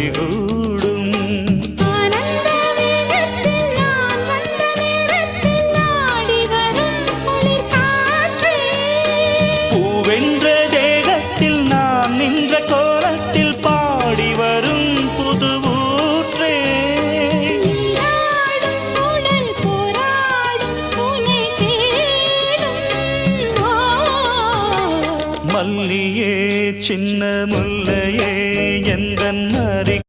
கைகூடும். பூவென்ற தேகத்தில் நான் நின்ற கோலத்தில் பாடி வரும் புது ஊற்றே. மல்லியே சின்ன